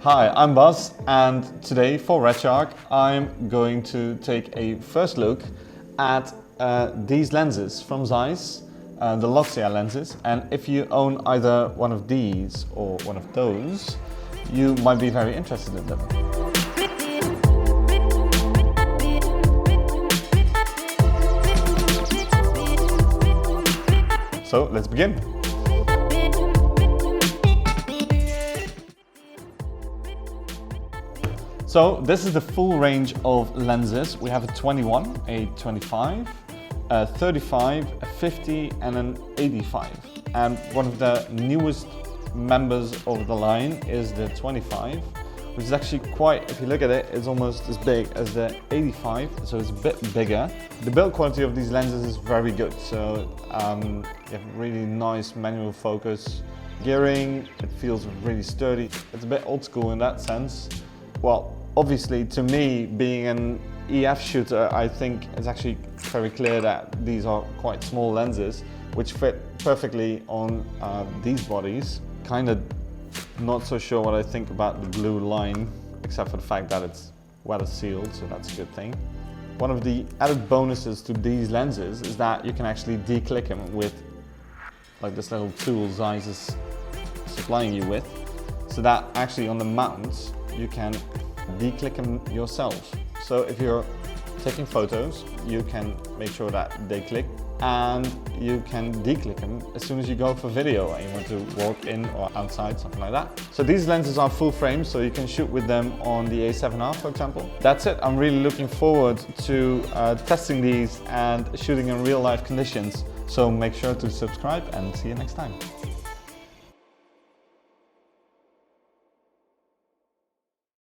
Hi, I'm Bas, and today for RedShark I'm going to take a first look at these lenses from Zeiss, the Loxia lenses, and if you own either one of these or one of those, you might be very interested in them. So let's begin. So this is the full range of lenses. We have a 21, a 25, a 35, a 50 and an 85. And one of the newest members of the line is the 25, which is actually quite, if you look at it, it's almost as big as the 85, so it's a bit bigger. The build quality of these lenses is very good, so you have really nice manual focus gearing. It feels really sturdy. It's a bit old school in that sense. Well, obviously, to me, being an EF shooter, I think it's actually very clear that these are quite small lenses, which fit perfectly on these bodies. Kind of not so sure what I think about the blue line, except for the fact that it's weather sealed, so that's a good thing. One of the added bonuses to these lenses is that you can actually declick them with like this little tool Zeiss is supplying you with, so that actually on the mount you can declick them yourself. So if you're taking photos, you can make sure that they click, and you can declick them as soon as you go for video and you want to walk in or outside, something like that. So these lenses are full frame, so you can shoot with them on the A7R, for example. That's it. I'm really looking forward to testing these and shooting in real life conditions. So make sure to subscribe and see you next time.